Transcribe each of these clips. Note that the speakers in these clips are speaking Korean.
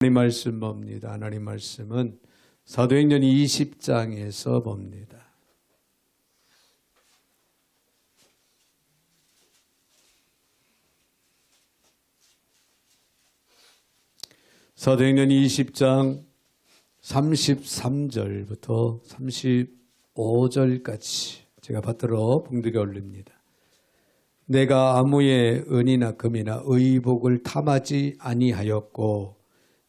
하나님 말씀 봅니다. 하나님 말씀은 사도행전 20장에서 봅니다. 사도행전 20장 33절부터 35절까지 제가 받들어 봉독에 올립니다. 내가 아무의 은이나 금이나 의복을 탐하지 아니하였고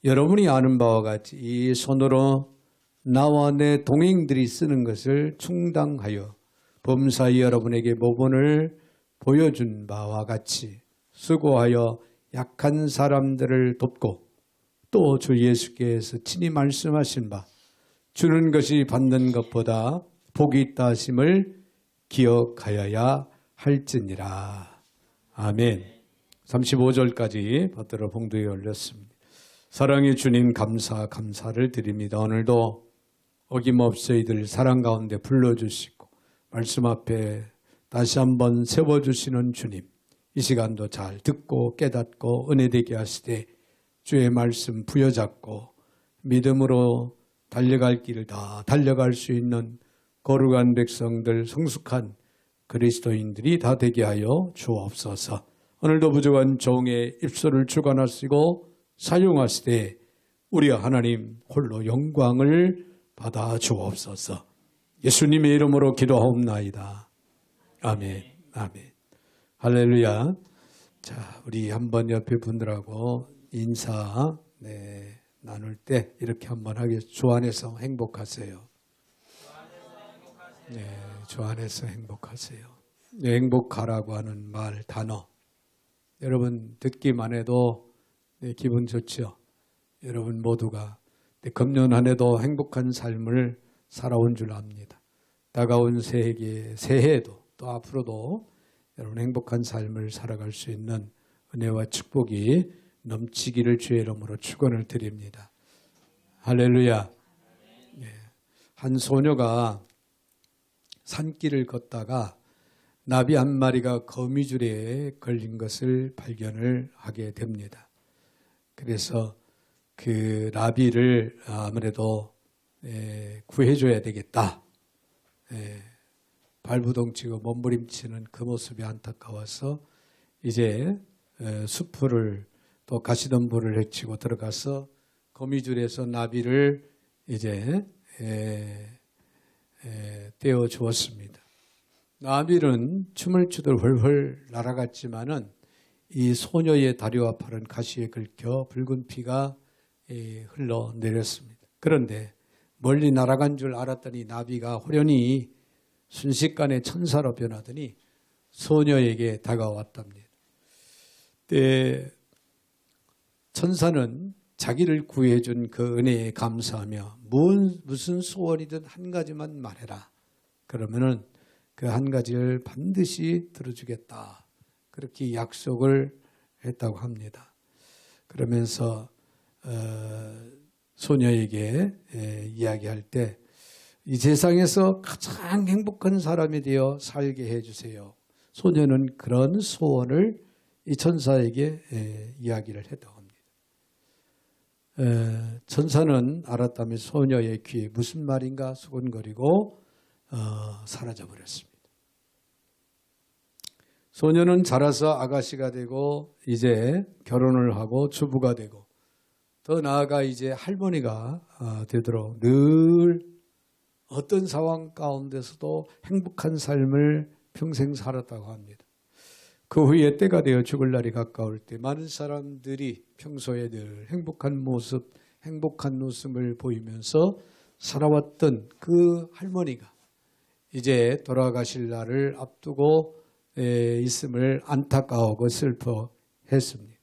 여러분이 아는 바와 같이 이 손으로 나와 내 동행들이 쓰는 것을 충당하여 범사에 여러분에게 모본을 보여준 바와 같이 수고하여 약한 사람들을 돕고 또 주 예수께서 친히 말씀하신 바 주는 것이 받는 것보다 복이 있다 하심을 기억하여야 할지니라. 아멘. 35절까지 받들어 봉독에 올렸습니다. 사랑의 주님 감사를 드립니다. 오늘도 어김없이 이들 사랑 가운데 불러주시고 말씀 앞에 다시 한번 세워주시는 주님, 이 시간도 잘 듣고 깨닫고 은혜되게 하시되 주의 말씀 부여잡고 믿음으로 달려갈 길을 다 달려갈 수 있는 거룩한 백성들, 성숙한 그리스도인들이 다 되게 하여 주옵소서. 오늘도 부족한 종의 입술을 주관하시고 사용하시되 우리 하나님 홀로 영광을 받아 주옵소서. 예수님의 이름으로 기도하옵나이다. 아멘. 아멘. 할렐루야. 자, 우리 한번 옆에 분들하고 인사 나눌 때 이렇게 한번 하겠습니다. 주 안에서 행복하세요. 네, 주 안에서 행복하세요. 네, 행복하라고 하는 말, 단어. 여러분 듣기만 해도 네, 기분 좋죠. 여러분 모두가 금년 한 해도 행복한 삶을 살아온 줄 압니다. 다가온 새해에도 또 앞으로도 여러분 행복한 삶을 살아갈 수 있는 은혜와 축복이 넘치기를 주의 이름으로 축원을 드립니다. 할렐루야. 네. 한 소녀가 산길을 걷다가 나비 한 마리가 거미줄에 걸린 것을 발견을 하게 됩니다. 그래서 그 나비를 아무래도 구해줘야 되겠다. 발부동치고 몸부림치는 그 모습이 안타까워서 이제 수풀을 또 가시덤불을 헤치고 들어가서 거미줄에서 나비를 이제 떼어 주었습니다. 나비는 춤을 추듯 훨훨 날아갔지만은 이 소녀의 다리와 팔은 가시에 긁혀 붉은 피가 흘러내렸습니다. 그런데 멀리 날아간 줄 알았더니 나비가 호련히 순식간에 천사로 변하더니 소녀에게 다가왔답니다. 천사는 자기를 구해준 그 은혜에 감사하며 무슨 소원이든 한 가지만 말해라. 그러면은 그 한 가지를 반드시 들어주겠다. 그렇게 약속을 했다고 합니다. 그러면서 소녀에게 이야기할 때 이 세상에서 가장 행복한 사람이 되어 살게 해주세요. 소녀는 그런 소원을 이 천사에게 이야기를 했다고 합니다. 천사는 알았다면 소녀의 귀에 무슨 말인가 수군거리고 사라져버렸습니다. 소녀는 자라서 아가씨가 되고 이제 결혼을 하고 주부가 되고 더 나아가 이제 할머니가 되도록 늘 어떤 상황 가운데서도 행복한 삶을 평생 살았다고 합니다. 그 후에 때가 되어 죽을 날이 가까울 때 많은 사람들이 평소에 늘 행복한 모습, 행복한 웃음을 보이면서 살아왔던 그 할머니가 이제 돌아가실 날을 앞두고 있음을 안타까워하고 슬퍼했습니다.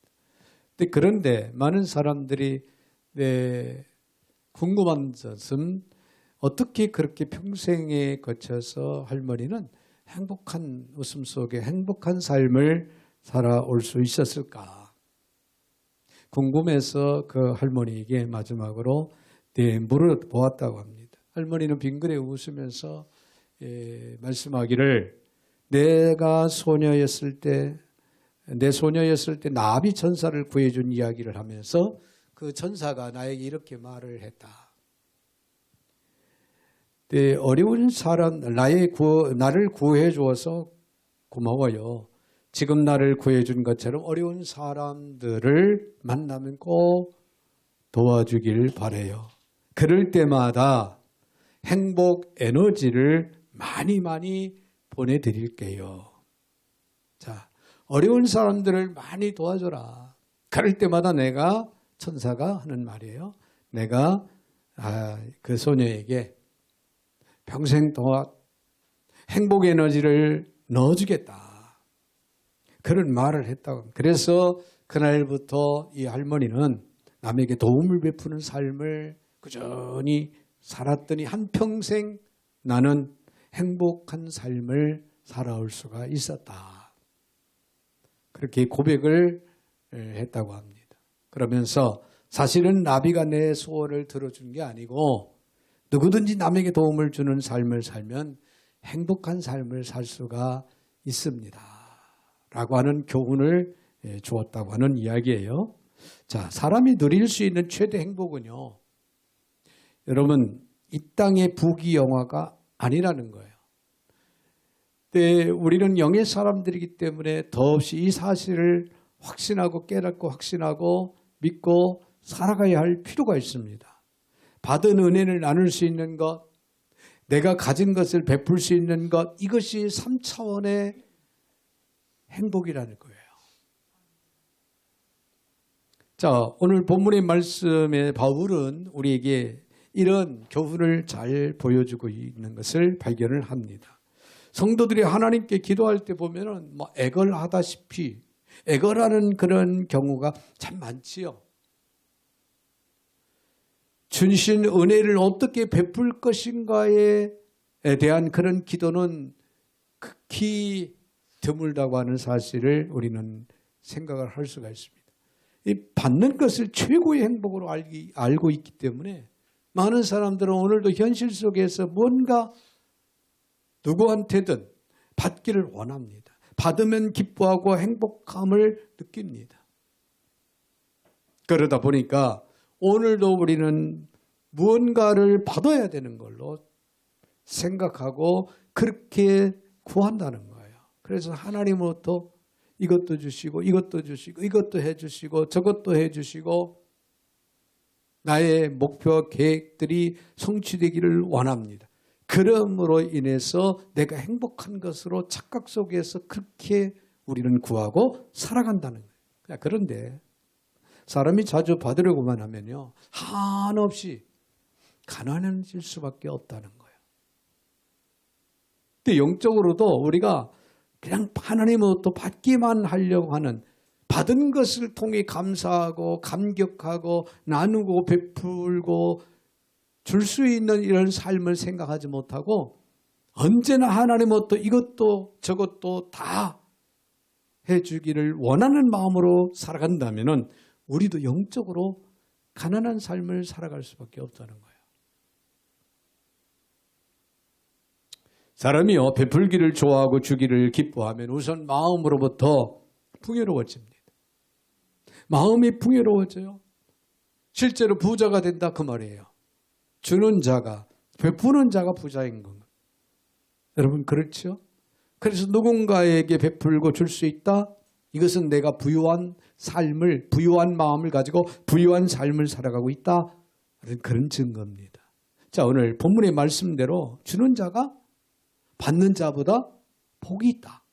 그런데 많은 사람들이 궁금한 것은 어떻게 그렇게 평생에 거쳐서 할머니는 행복한 웃음 속에 행복한 삶을 살아올 수 있었을까? 궁금해서 그 할머니에게 마지막으로 물어보았다고 합니다. 할머니는 빙그레 웃으면서 말씀하기를 내가 소녀였을 때 내 소녀였을 때 나비 천사를 구해준 이야기를 하면서 그 천사가 나에게 이렇게 말을 했다. 네, 어려운 사람, 나를 구해 주어서 고마워요. 지금 나를 구해 준 것처럼 어려운 사람들을 만나면 꼭 도와주길 바라요. 그럴 때마다 행복 에너지를 많이 보내드릴게요. 자, 어려운 사람들을 많이 도와줘라. 그럴 때마다 내가 천사가 하는 말이에요. 내가 그 소녀에게 평생 동안 행복 에너지를 넣어주겠다. 그런 말을 했다고. 그래서 그날부터 이 할머니는 남에게 도움을 베푸는 삶을 꾸준히 살았더니 한평생 나는 행복한 삶을 살아올 수가 있었다. 그렇게 고백을 했다고 합니다. 그러면서 사실은 나비가 내 소원을 들어준 게 아니고 누구든지 남에게 도움을 주는 삶을 살면 행복한 삶을 살 수가 있습니다. 라고 하는 교훈을 주었다고 하는 이야기예요. 자, 사람이 누릴 수 있는 최대 행복은요. 여러분, 이 땅의 부귀영화가 아니라는 거예요. 근데 우리는 영의 사람들이기 때문에 더없이 이 사실을 확신하고 깨닫고 확신하고 믿고 살아가야 할 필요가 있습니다. 받은 은혜를 나눌 수 있는 것, 내가 가진 것을 베풀 수 있는 것, 이것이 3차원의 행복이라는 거예요. 자, 오늘 본문의 말씀에 바울은 우리에게 이런 교훈을 잘 보여주고 있는 것을 발견을 합니다. 성도들이 하나님께 기도할 때 보면은 애걸하다시피 애걸하는 그런 경우가 참 많지요. 주신 은혜를 어떻게 베풀 것인가에 대한 그런 기도는 극히 드물다고 하는 사실을 우리는 생각을 할 수가 있습니다. 이 받는 것을 최고의 행복으로 알고 있기 때문에 많은 사람들은 오늘도 현실 속에서 뭔가 누구한테든 받기를 원합니다. 받으면 기뻐하고 행복함을 느낍니다. 그러다 보니까 오늘도 우리는 무언가를 받아야 되는 걸로 생각하고 그렇게 구한다는 거예요. 그래서 하나님으로부터 이것도 주시고 이것도 주시고 이것도 해주시고 저것도 해주시고 나의 목표 계획들이 성취되기를 원합니다. 그러므로 인해서 내가 행복한 것으로 착각 속에서 그렇게 우리는 구하고 살아간다는 거예요. 그런데 사람이 자주 받으려고만 하면요, 한없이 가난해질 수밖에 없다는 거예요. 근데 영적으로도 우리가 그냥 하나님으로부터 받기만 하려고 하는, 받은 것을 통해 감사하고 감격하고 나누고 베풀고 줄 수 있는 이런 삶을 생각하지 못하고 언제나 하나님으로부터 이것도 저것도 다 해주기를 원하는 마음으로 살아간다면 우리도 영적으로 가난한 삶을 살아갈 수밖에 없다는 거예요. 사람이요, 베풀기를 좋아하고 주기를 기뻐하면 우선 마음으로부터 풍요로워집니다. 마음이 풍요로워져요. 실제로 부자가 된다 그 말이에요. 주는 자가, 베푸는 자가 부자인 겁니다. 여러분 그렇죠? 그래서 누군가에게 베풀고 줄 수 있다? 이것은 내가 부유한 삶을, 부유한 마음을 가지고 부유한 삶을 살아가고 있다. 그런 증거입니다. 자, 오늘 본문의 말씀대로 주는 자가 받는 자보다 복이 있다.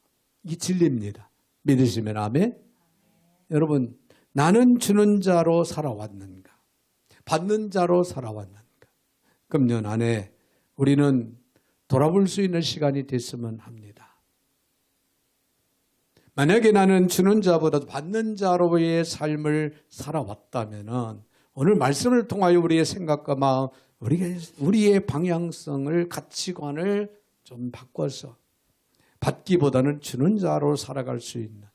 이 진리입니다. 믿으시면 아멘. 여러분, 나는 주는 자로 살아왔는가? 받는 자로 살아왔는가? 금년 안에 우리는 돌아볼 수 있는 시간이 됐으면 합니다. 만약에 나는 주는 자보다 받는 자로의 삶을 살아왔다면 오늘 말씀을 통하여 우리의 생각과 마음, 우리의 방향성을, 가치관을 좀 바꿔서 받기보다는 주는 자로 살아갈 수 있는,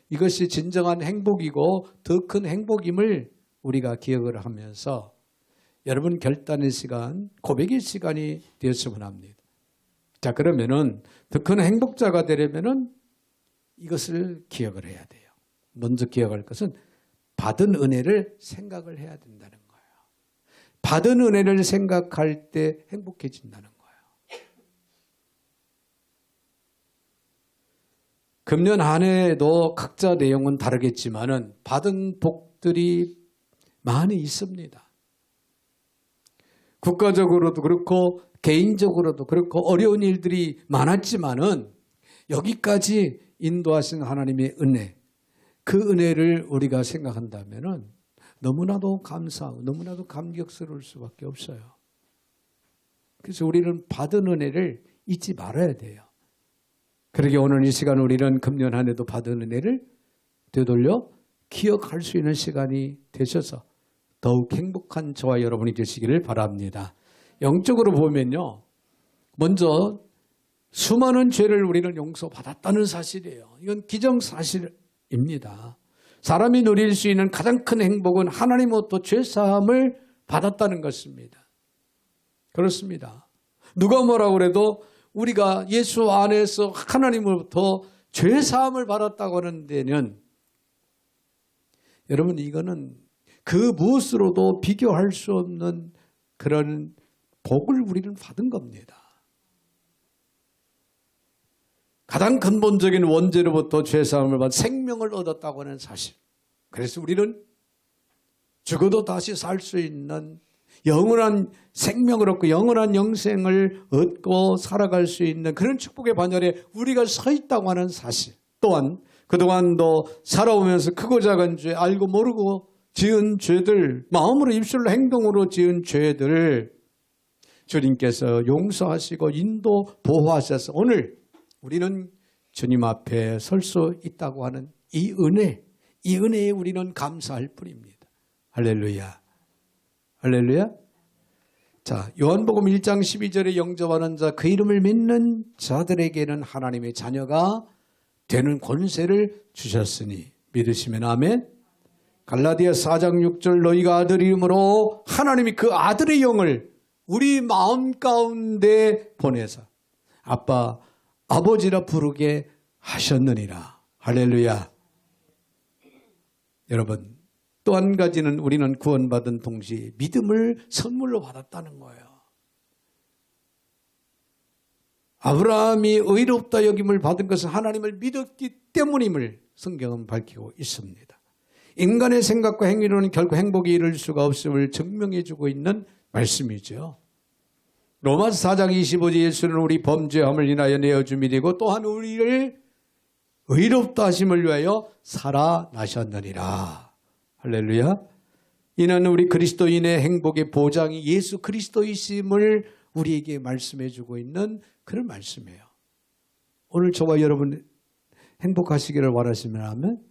이것이 진정한 행복이고 더 큰 행복임을 우리가 기억을 하면서 여러분 결단의 시간, 고백의 시간이 되었으면 합니다. 자, 그러면은 더 큰 행복자가 되려면은 이것을 기억을 해야 돼요. 먼저 기억할 것은 받은 은혜를 생각을 해야 된다는 거예요. 받은 은혜를 생각할 때 행복해진다는 거예요. 금년 한 해에도 각자 내용은 다르겠지만은 받은 복들이 많이 있습니다. 국가적으로도 그렇고 개인적으로도 그렇고 어려운 일들이 많았지만은 여기까지 인도하신 하나님의 은혜, 그 은혜를 우리가 생각한다면은 너무나도 감사하고 너무나도 감격스러울 수밖에 없어요. 그래서 우리는 받은 은혜를 잊지 말아야 돼요. 그러게 오늘 이 시간 우리는 금년 한 해도 받은 은혜를 되돌려 기억할 수 있는 시간이 되셔서 더욱 행복한 저와 여러분이 되시기를 바랍니다. 영적으로 보면요. 먼저 수많은 죄를 우리는 용서받았다는 사실이에요. 이건 기정사실입니다. 사람이 누릴 수 있는 가장 큰 행복은 하나님으로부터 죄사함을 받았다는 것입니다. 그렇습니다. 누가 뭐라고 그래도 우리가 예수 안에서 하나님으로부터 죄사함을 받았다고 하는 데는 여러분 이거는 그 무엇으로도 비교할 수 없는 그런 복을 우리는 받은 겁니다. 가장 근본적인 원죄로부터 죄사함을 받아 생명을 얻었다고 하는 사실. 그래서 우리는 죽어도 다시 살 수 있는 영원한 생명을 얻고 영원한 영생을 얻고 살아갈 수 있는 그런 축복의 반열에 우리가 서 있다고 하는 사실. 또한 그동안도 살아오면서 크고 작은 죄, 알고 모르고 지은 죄들, 마음으로 입술로 행동으로 지은 죄들 주님께서 용서하시고 인도 보호하셔서 오늘 우리는 주님 앞에 설 수 있다고 하는 이 은혜에 우리는 감사할 뿐입니다. 할렐루야. 할렐루야. 자, 요한복음 1장 12절에 영접하는 자, 그 이름을 믿는 자들에게는 하나님의 자녀가 되는 권세를 주셨으니 믿으시면 아멘. 갈라디아 4장 6절 너희가 아들 이름으로 하나님이 그 아들의 영을 우리 마음 가운데 보내서 아빠, 아버지라 부르게 하셨느니라. 할렐루야. 여러분, 또 한 가지는 우리는 구원받은 동시에 믿음을 선물로 받았다는 거예요. 아브라함이 의롭다 여김을 받은 것은 하나님을 믿었기 때문임을 성경은 밝히고 있습니다. 인간의 생각과 행위로는 결코 행복에 이를 수가 없음을 증명해 주고 있는 말씀이죠. 로마서 4장 25절 예수는 우리 범죄함을 인하여 내어줌이 되고 또한 우리를 의롭다 하심을 위하여 살아나셨느니라. 할렐루야. 이는 우리 그리스도인의 행복의 보장이 예수 그리스도이심을 우리에게 말씀해 주고 있는 그런 말씀이에요. 오늘 저와 여러분 행복하시기를 원하시면 하면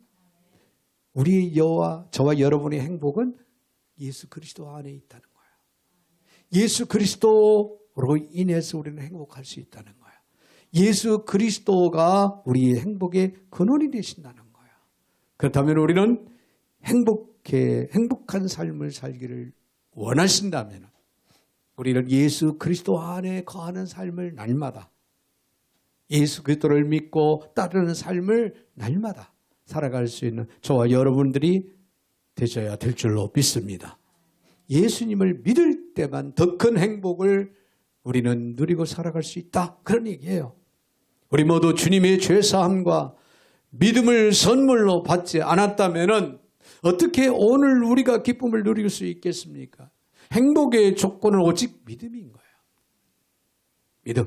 우리 저와 여러분의 행복은 예수 그리스도 안에 있다는 거예요. 예수 그리스도로 인해서 우리는 행복할 수 있다는 거예요. 예수 그리스도가 우리의 행복의 근원이 되신다는 거예요. 그렇다면 우리는 행복한 삶을 살기를 원하신다면 우리는 예수 그리스도 안에 거하는 삶을 날마다 예수 그리스도를 믿고 따르는 삶을 날마다 살아갈 수 있는 저와 여러분들이 되셔야 될 줄로 믿습니다. 예수님을 믿을 때만 더 큰 행복을 우리는 누리고 살아갈 수 있다. 그런 얘기예요. 우리 모두 주님의 죄사함과 믿음을 선물로 받지 않았다면 어떻게 오늘 우리가 기쁨을 누릴 수 있겠습니까? 행복의 조건은 오직 믿음인 거예요. 믿음.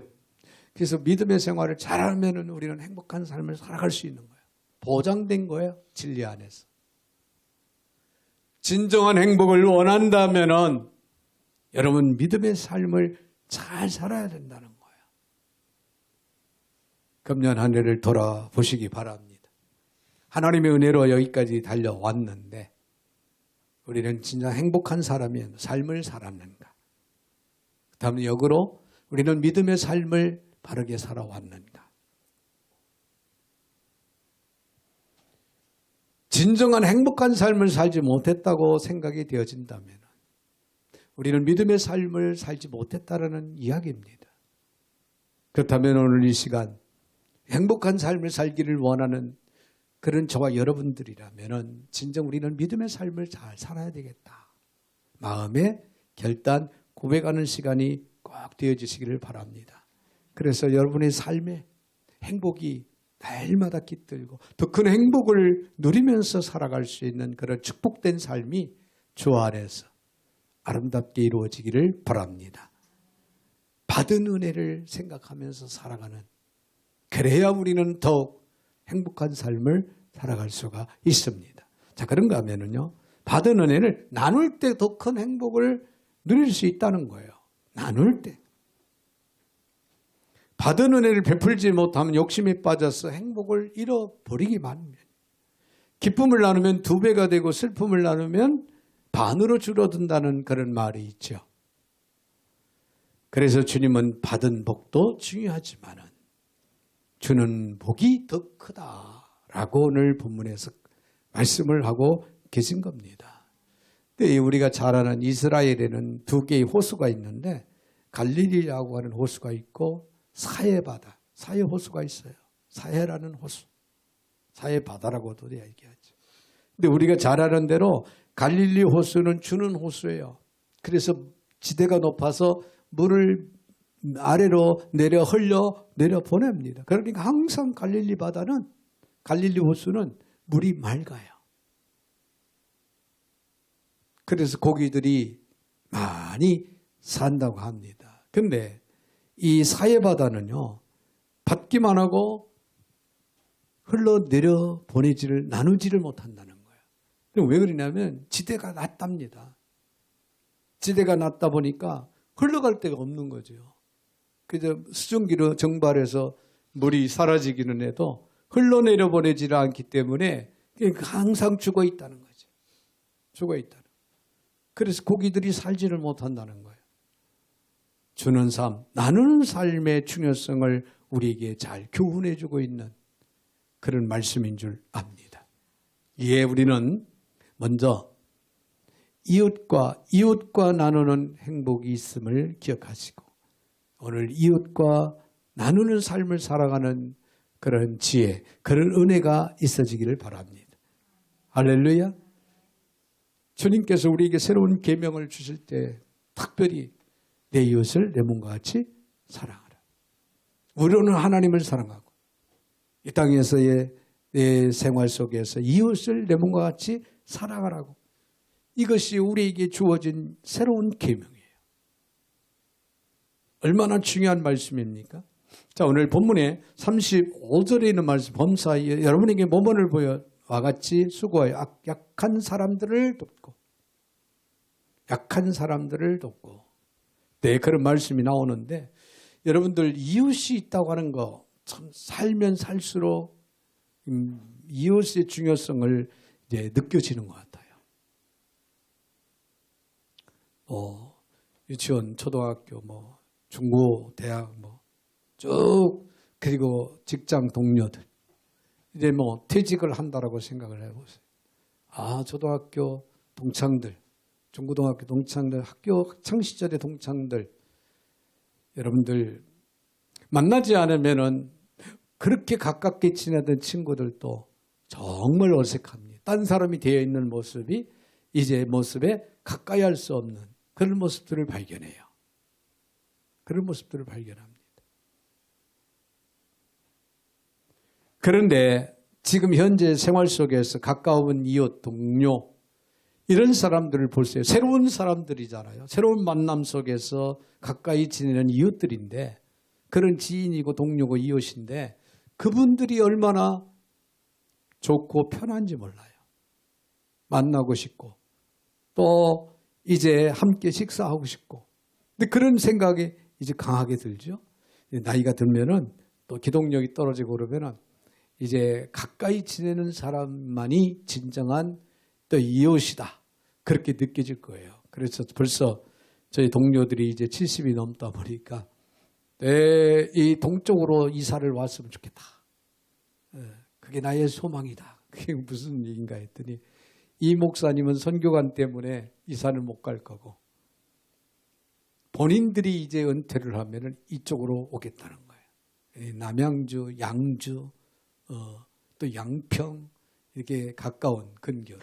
그래서 믿음의 생활을 잘하면 우리는 행복한 삶을 살아갈 수 있는 거예요. 보장된 거예요. 진리 안에서. 진정한 행복을 원한다면 여러분 믿음의 삶을 잘 살아야 된다는 거예요. 금년 한 해를 돌아보시기 바랍니다. 하나님의 은혜로 여기까지 달려왔는데 우리는 진짜 행복한 삶의 삶을 살았는가? 그다음에 역으로 우리는 믿음의 삶을 바르게 살아왔는가? 진정한 행복한 삶을 살지 못했다고 생각이 되어진다면 우리는 믿음의 삶을 살지 못했다는 이야기입니다. 그렇다면 오늘 이 시간 행복한 삶을 살기를 원하는 그런 저와 여러분들이라면 진정 우리는 믿음의 삶을 잘 살아야 되겠다. 마음의 결단, 고백하는 시간이 꼭 되어지시기를 바랍니다. 그래서 여러분의 삶에 행복이 날마다 깃들고 더 큰 행복을 누리면서 살아갈 수 있는 그런 축복된 삶이 주 안에서 아름답게 이루어지기를 바랍니다. 받은 은혜를 생각하면서 살아가는, 그래야 우리는 더욱 행복한 삶을 살아갈 수가 있습니다. 자, 그런가 하면은요, 받은 은혜를 나눌 때 더 큰 행복을 누릴 수 있다는 거예요. 나눌 때. 받은 은혜를 베풀지 못하면 욕심에 빠져서 행복을 잃어버리기만 합니다. 기쁨을 나누면 2배가 되고 슬픔을 나누면 반으로 줄어든다는 그런 말이 있죠. 그래서 주님은 받은 복도 중요하지만은 주는 복이 더 크다라고 오늘 본문에서 말씀을 하고 계신 겁니다. 근데 우리가 잘 아는 이스라엘에는 2개의 호수가 있는데 갈릴리라고 하는 호수가 있고 사해바다, 사해호수가 있어요. 사해라는 호수, 사해바다라고도 얘기하죠. 근데 우리가 잘 아는 대로 갈릴리 호수는 주는 호수예요. 그래서 지대가 높아서 물을 아래로 흘려 보냅니다. 그러니까 항상 갈릴리 바다는, 갈릴리 호수는 물이 맑아요. 그래서 고기들이 많이 산다고 합니다. 근데 이 사해바다는요, 받기만 하고 흘러내려 보내지를, 나누지를 못한다는 거예요. 왜 그러냐면 지대가 낮답니다. 지대가 낮다 보니까 흘러갈 데가 없는 거죠. 그래서 수증기로 정발해서 물이 사라지기는 해도 흘러내려 보내지를 않기 때문에 항상 죽어 있다는 거죠. 죽어 있다는. 그래서 고기들이 살지를 못한다는 거예요. 주는 삶, 나누는 삶의 중요성을 우리에게 잘 교훈해주고 있는 그런 말씀인 줄 압니다. 이에 우리는 먼저 이웃과 나누는 행복이 있음을 기억하시고 오늘 이웃과 나누는 삶을 살아가는 그런 지혜, 그런 은혜가 있어지기를 바랍니다. 할렐루야. 주님께서 우리에게 새로운 계명을 주실 때 특별히 내 이웃을 내 몸과 같이 사랑하라. 우리는 하나님을 사랑하고 이 땅에서의 내 생활 속에서 이웃을 내 몸과 같이 사랑하라고. 이것이 우리에게 주어진 새로운 계명이에요. 얼마나 중요한 말씀입니까? 자, 오늘 본문에 35절에 있는 말씀, 범사에 여러분에게 모범을 보여 와 같이 수고하여 약한 사람들을 돕고, 약한 사람들을 돕고. 네, 그런 말씀이 나오는데 여러분들 이웃이 있다고 하는 거 참 살면 살수록 이웃의 중요성을 이제 느껴지는 것 같아요. 유치원, 초등학교, 중고, 대학, 쭉, 그리고 직장 동료들. 이제 퇴직을 한다라고 생각을 해보세요. 아, 초등학교 동창들, 중고등학교 동창들, 학교 학창시절의 동창들, 여러분들 만나지 않으면은 그렇게 가깝게 지내던 친구들도 정말 어색합니다. 딴 사람이 되어 있는 모습이 이제 모습에 가까이 할 수 없는 그런 모습들을 발견해요. 그런 모습들을 발견합니다. 그런데 지금 현재 생활 속에서 가까운 이웃, 동료 이런 사람들을 보세요. 새로운 사람들이잖아요. 새로운 만남 속에서 가까이 지내는 이웃들인데 그런 지인이고 동료고 이웃인데 그분들이 얼마나 좋고 편한지 몰라요. 만나고 싶고 또 이제 함께 식사하고 싶고 근데 그런 생각이 이제 강하게 들죠. 나이가 들면은 또 기동력이 떨어지고 그러면은 이제 가까이 지내는 사람만이 진정한 또 이웃이다. 그렇게 느껴질 거예요. 그래서 벌써 저희 동료들이 이제 70이 넘다 보니까 이 동쪽으로 이사를 왔으면 좋겠다. 그게 나의 소망이다. 그게 무슨 얘기인가 했더니 이 목사님은 선교관 때문에 이사를 못 갈 거고 본인들이 이제 은퇴를 하면은 이쪽으로 오겠다는 거예요. 남양주, 양주, 또 양평 이렇게 가까운 근교로.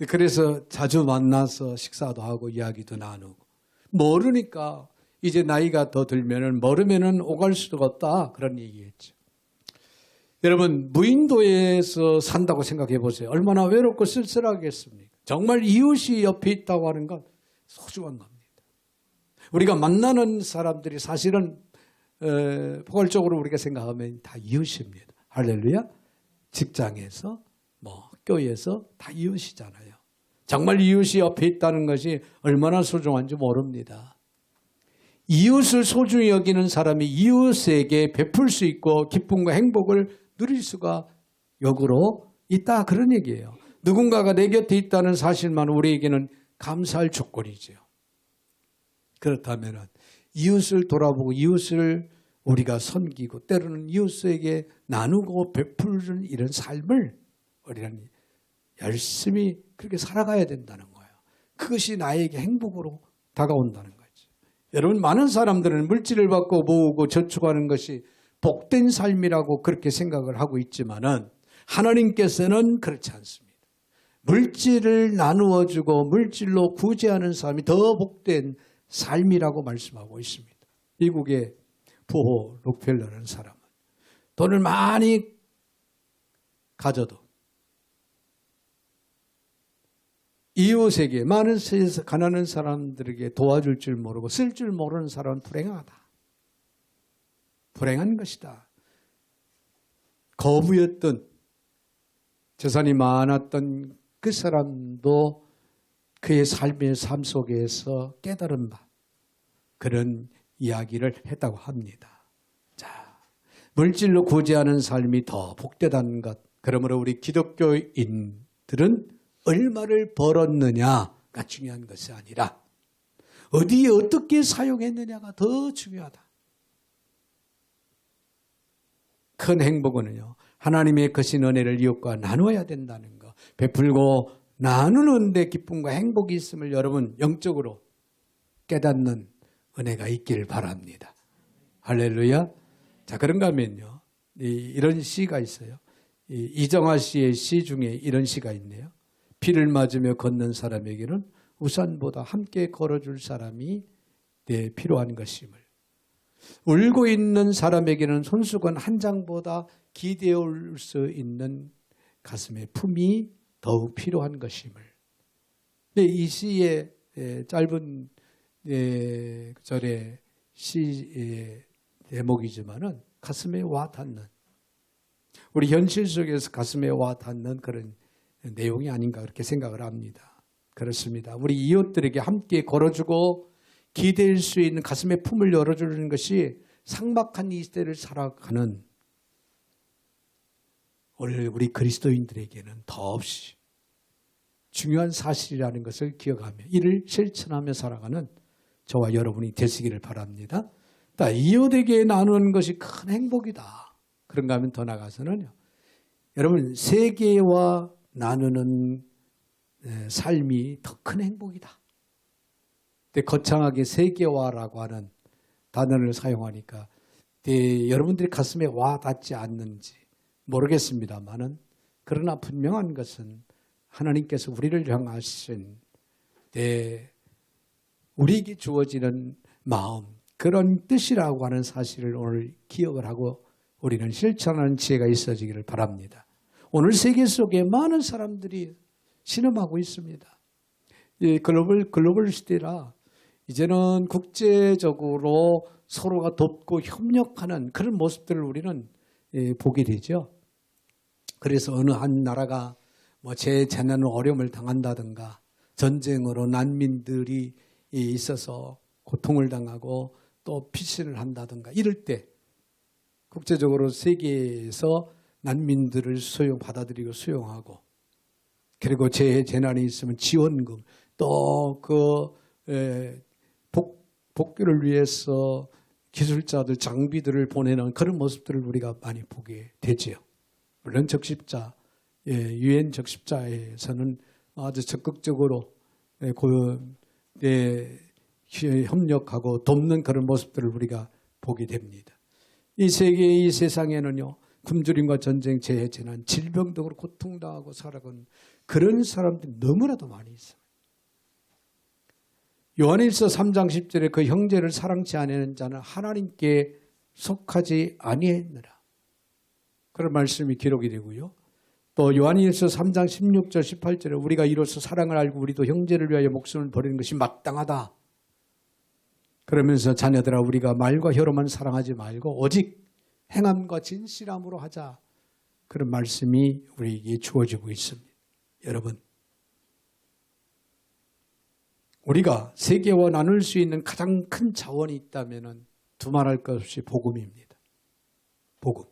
그래서 자주 만나서 식사도 하고 이야기도 나누고. 모르니까 이제 나이가 더 들면은 모르면은 오갈 수가 없다. 그런 얘기했죠. 여러분, 무인도에서 산다고 생각해 보세요. 얼마나 외롭고 쓸쓸하겠습니까? 정말 이웃이 옆에 있다고 하는 건 소중한 겁니다. 우리가 만나는 사람들이 사실은 포괄적으로 우리가 생각하면 다 이웃입니다. 할렐루야. 직장에서 학교에서 다 이웃이잖아요. 정말 이웃이 옆에 있다는 것이 얼마나 소중한지 모릅니다. 이웃을 소중히 여기는 사람이 이웃에게 베풀 수 있고 기쁨과 행복을 누릴 수가 역으로 있다, 그런 얘기예요. 누군가가 내 곁에 있다는 사실만 우리에게는 감사할 조건이죠. 그렇다면 이웃을 돌아보고 이웃을 우리가 섬기고 때로는 이웃에게 나누고 베푸는 이런 삶을 우리는 열심히 그렇게 살아가야 된다는 거예요. 그것이 나에게 행복으로 다가온다는 거죠. 여러분, 많은 사람들은 물질을 받고 모으고 저축하는 것이 복된 삶이라고 그렇게 생각을 하고 있지만은 하나님께서는 그렇지 않습니다. 물질을 나누어주고 물질로 구제하는 삶이 더 복된 삶이라고 말씀하고 있습니다. 미국의 부호 록펠러라는 사람은 돈을 많이 가져도 이웃에게, 많은 세상 가난한 사람들에게 도와줄 줄 모르고 쓸 줄 모르는 사람은 불행하다. 불행한 것이다. 거부였던, 재산이 많았던 그 사람도 그의 삶의 삶 속에서 깨달은 바, 그런 이야기를 했다고 합니다. 자, 물질로 구제하는 삶이 더 복되다는 것. 그러므로 우리 기독교인들은 얼마를 벌었느냐가 중요한 것이 아니라 어디에 어떻게 사용했느냐가 더 중요하다. 큰 행복은요, 하나님의 크신 은혜를 이웃과 나누어야 된다는 것. 베풀고 나누는데 기쁨과 행복이 있음을 여러분 영적으로 깨닫는 은혜가 있기를 바랍니다. 할렐루야. 자, 그런가 하면요, 이런 시가 있어요. 이정아 씨의 시 중에 이런 시가 있네요. 비를 맞으며 걷는 사람에게는 우산보다 함께 걸어줄 사람이 필요한 것임을, 울고 있는 사람에게는 손수건 한 장보다 기대올 수 있는 가슴의 품이 더욱 필요한 것임을. 이 시의 짧은 절의 시의 대목이지만은 가슴에 와 닿는, 우리 현실 속에서 가슴에 와 닿는 그런 내용이 아닌가 그렇게 생각을 합니다. 그렇습니다. 우리 이웃들에게 함께 걸어주고 기댈 수 있는 가슴의 품을 열어주는 것이 삭막한 이 시대를 살아가는 오늘 우리 그리스도인들에게는 더없이 중요한 사실이라는 것을 기억하며 이를 실천하며 살아가는 저와 여러분이 되시기를 바랍니다. 이웃에게 나누는 것이 큰 행복이다. 그런가 하면 더 나가서는요, 여러분, 세계와 나누는 삶이 더 큰 행복이다. 근데 거창하게 세계화라고 하는 단어를 사용하니까 여러분들이 가슴에 와 닿지 않는지 모르겠습니다만은, 그러나 분명한 것은 하나님께서 우리를 향하신 우리에게 주어지는 마음, 그런 뜻이라고 하는 사실을 오늘 기억을 하고 우리는 실천하는 지혜가 있어지기를 바랍니다. 오늘 세계 속에 많은 사람들이 신음하고 있습니다. 이 글로벌 시대라 이제는 국제적으로 서로가 돕고 협력하는 그런 모습들을 우리는 보게 되죠. 그래서 어느 한 나라가 재난으로 어려움을 당한다든가 전쟁으로 난민들이 있어서 고통을 당하고 또 피신을 한다든가 이럴 때 국제적으로 세계에서 난민들을 받아들이고 수용하고, 그리고 재난이 있으면 지원금, 또 복귀를 위해서 기술자들, 장비들을 보내는 그런 모습들을 우리가 많이 보게 되지요. 물론 적십자, 유엔 적십자에서는 아주 적극적으로 협력하고 돕는 그런 모습들을 우리가 보게 됩니다. 이 세상에는요, 굶주림과 전쟁, 재해, 재난, 질병 등으로 고통당하고 살아가는 그런 사람들이 너무나도 많이 있어요. 요한일서 3장 10절에 그 형제를 사랑치 아니하는 자는 하나님께 속하지 아니했느라. 그런 말씀이 기록이 되고요. 또 요한일서 3장 16절 18절에 우리가 이로써 사랑을 알고 우리도 형제를 위하여 목숨을 버리는 것이 마땅하다. 그러면서 자녀들아 우리가 말과 혀로만 사랑하지 말고 오직 행함과 진실함으로 하자. 그런 말씀이 우리에게 주어지고 있습니다. 여러분, 우리가 세계와 나눌 수 있는 가장 큰 자원이 있다면 두말할 것 없이 복음입니다. 복음.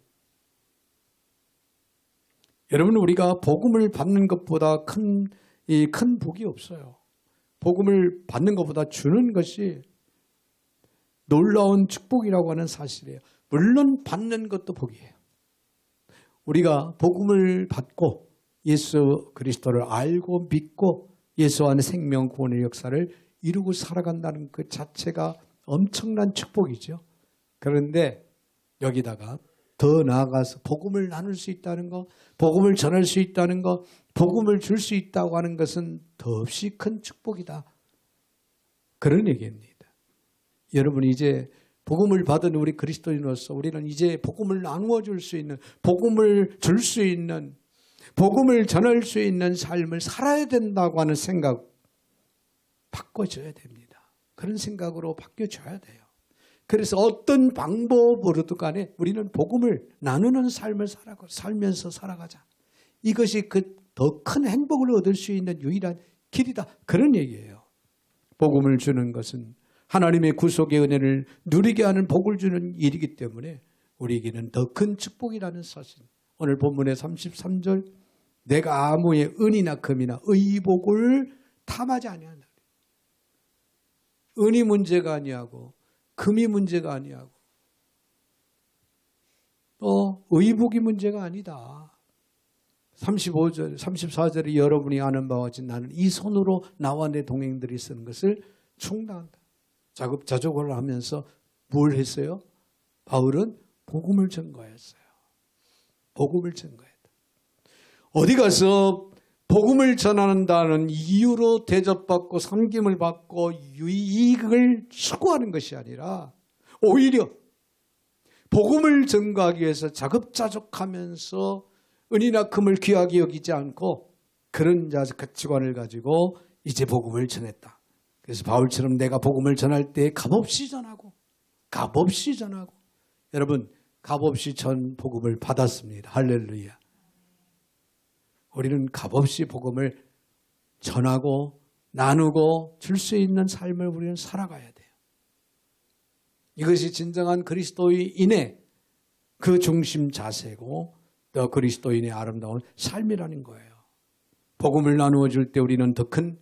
여러분, 우리가 복음을 받는 것보다 큰 복이 없어요. 복음을 받는 것보다 주는 것이 놀라운 축복이라고 하는 사실이에요. 물론 받는 것도 복이에요. 우리가 복음을 받고 예수 그리스도를 알고 믿고 예수 안에 생명 구원의 역사를 이루고 살아간다는 그 자체가 엄청난 축복이죠. 그런데 여기다가 더 나아가서 복음을 나눌 수 있다는 것, 복음을 전할 수 있다는 것, 복음을 줄 수 있다고 하는 것은 더없이 큰 축복이다. 그런 얘기입니다. 여러분, 이제 복음을 받은 우리 그리스도인으로서 우리는 이제 복음을 나누어 줄 수 있는, 복음을 줄 수 있는, 복음을 전할 수 있는 삶을 살아야 된다고 하는 생각 바꿔줘야 됩니다. 그런 생각으로 바뀌어줘야 돼요. 그래서 어떤 방법으로도 간에 우리는 복음을 나누는 삶을 살면서 살아가자. 이것이 그 더 큰 행복을 얻을 수 있는 유일한 길이다. 그런 얘기예요. 복음을 주는 것은 하나님의 구속의 은혜를 누리게 하는 복을 주는 일이기 때문에 우리에게는 더 큰 축복이라는 사실. 오늘 본문의 33절 내가 아무의 은이나 금이나 의복을 탐하지 아니한다. 은이 문제가 아니하고 금이 문제가 아니하고 또 의복이 문제가 아니다. 35절, 34절에 여러분이 아는 바와 같이 나는 이 손으로 나와 내 동행들이 쓰는 것을 충당한다. 자급자족을 하면서 뭘 했어요? 바울은 복음을 전거했어요. 복음을 전거했다. 어디 가서 복음을 전한다는 이유로 대접받고 섬김을 받고 이익을 추구하는 것이 아니라 오히려 복음을 전거하기 위해서 자급자족하면서 은이나 금을 귀하게 여기지 않고 그런 가치관을 가지고 이제 복음을 전했다. 그래서 바울처럼 내가 복음을 전할 때 값없이 전하고 여러분 값없이 전 복음을 받았습니다. 할렐루야. 우리는 값없이 복음을 전하고 나누고 줄 수 있는 삶을 우리는 살아가야 돼요. 이것이 진정한 그리스도인의 그 중심 자세고 또 그리스도인의 아름다운 삶이라는 거예요. 복음을 나누어 줄 때 우리는 더 큰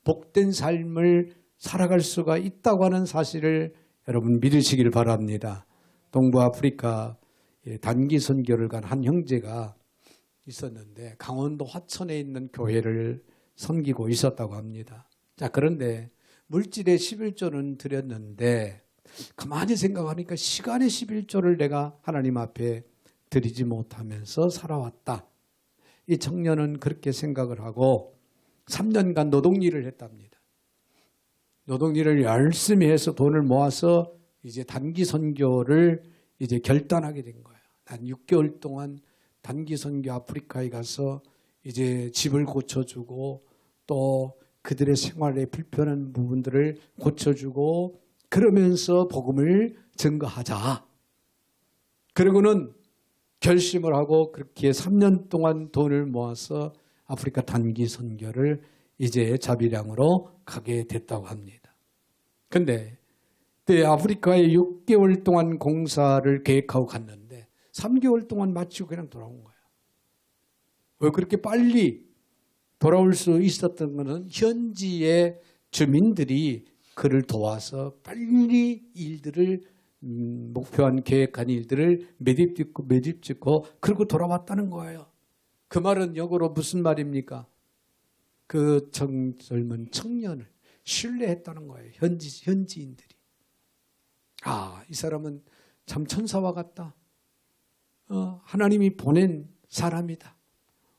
복된 삶을 살아갈 수가 있다고 하는 사실을 여러분 믿으시길 바랍니다. 동부 아프리카 단기 선교를 간 한 형제가 있었는데 강원도 화천에 있는 교회를 섬기고 있었다고 합니다. 자, 그런데 물질의 11조는 드렸는데 가만히 생각하니까 시간의 11조를 내가 하나님 앞에 드리지 못하면서 살아왔다. 이 청년은 그렇게 생각을 하고 3년간 노동일을 했답니다. 노동일을 열심히 해서 돈을 모아서 이제 단기 선교를 이제 결단하게 된 거예요. 한 6개월 동안 단기 선교 아프리카에 가서 이제 집을 고쳐주고 또 그들의 생활에 불편한 부분들을 고쳐주고 그러면서 복음을 증거하자. 그리고는 결심을 하고 그렇게 3년 동안 돈을 모아서 아프리카 단기 선교를 이제 자비량으로 가게 됐다고 합니다. 근데 아프리카에 6개월 동안 공사를 계획하고 갔는데 3개월 동안 마치고 그냥 돌아온 거예요. 왜 그렇게 빨리 돌아올 수 있었던 것은 현지의 주민들이 그를 도와서 빨리 일들을 목표한 계획한 일들을 매듭짓고 그러고 돌아왔다는 거예요. 그 말은 역으로 무슨 말입니까? 그 젊은 청년을 신뢰했다는 거예요. 현지인들이. 아, 이 사람은 참 천사와 같다. 하나님이 보낸 사람이다.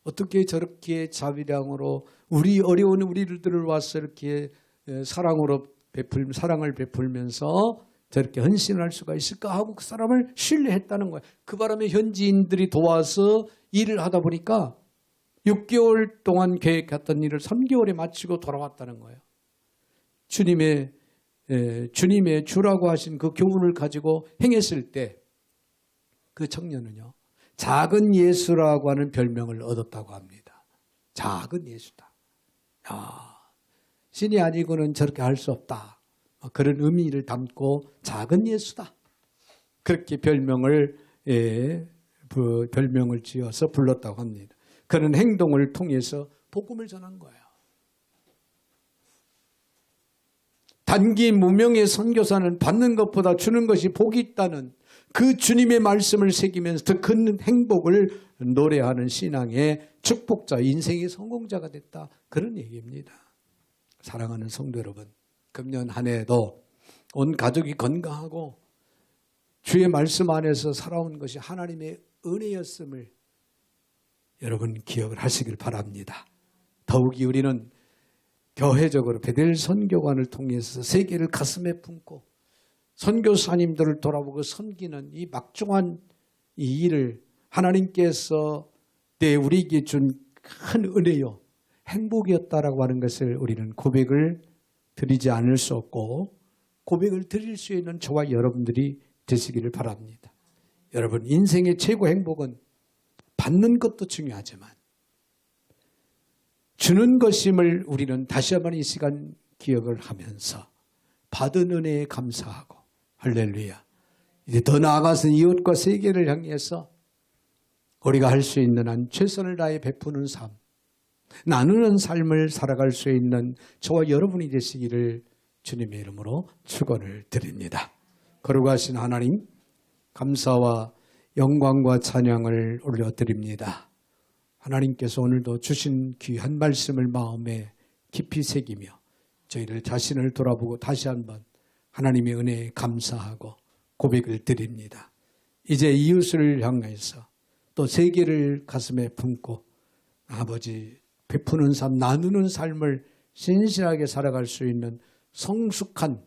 어떻게 저렇게 자비량으로 우리 어려운 우리들을 와서 이렇게 사랑을 베풀면서 저렇게 헌신할 수가 있을까 하고 그 사람을 신뢰했다는 거예요. 그 바람에 현지인들이 도와서 일을 하다 보니까 6개월 동안 계획했던 일을 3개월에 마치고 돌아왔다는 거예요. 주님의 주라고 하신 그 교훈을 가지고 행했을 때 그 청년은요, 작은 예수라고 하는 별명을 얻었다고 합니다. 작은 예수다. 신이 아니고는 저렇게 할 수 없다. 그런 의미를 담고 작은 예수다. 그렇게 별명을 지어서 불렀다고 합니다. 그런 행동을 통해서 복음을 전한 거예요. 단기 무명의 선교사는 받는 것보다 주는 것이 복이 있다는 그 주님의 말씀을 새기면서 더 큰 행복을 노래하는 신앙의 축복자, 인생의 성공자가 됐다. 그런 얘기입니다. 사랑하는 성도 여러분, 금년 한 해도 온 가족이 건강하고 주의 말씀 안에서 살아온 것이 하나님의 은혜였음을 여러분 기억을 하시길 바랍니다. 더욱이 우리는 교회적으로 베델 선교관을 통해서 세계를 가슴에 품고 선교사님들을 돌아보고 섬기는 이 막중한 이 일을 하나님께서 우리에게 준 큰 은혜요, 행복이었다라고 하는 것을 우리는 고백을 드리지 않을 수 없고 고백을 드릴 수 있는 저와 여러분들이 되시기를 바랍니다. 여러분, 인생의 최고 행복은 받는 것도 중요하지만 주는 것임을 우리는 다시 한번 이 시간 기억을 하면서 받은 은혜에 감사하고, 할렐루야, 이제 더 나아가서 이웃과 세계를 향해서 우리가 할 수 있는 한 최선을 다해 베푸는 삶, 나누는 삶을 살아갈 수 있는 저와 여러분이 되시기를 주님의 이름으로 축원을 드립니다. 거룩하신 하나님, 감사와 영광과 찬양을 올려드립니다. 하나님께서 오늘도 주신 귀한 말씀을 마음에 깊이 새기며 저희를 자신을 돌아보고 다시 한번 하나님의 은혜에 감사하고 고백을 드립니다. 이제 이웃을 향해서 또 세계를 가슴에 품고 아버지 베푸는 삶, 나누는 삶을 신실하게 살아갈 수 있는 성숙한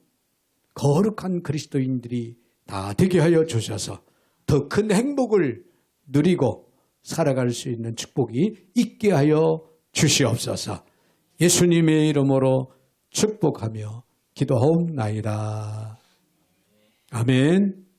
거룩한 그리스도인들이 다 되게 하여 주셔서 더 큰 행복을 누리고 살아갈 수 있는 축복이 있게 하여 주시옵소서. 예수님의 이름으로 축복하며 기도하옵나이다. 아멘.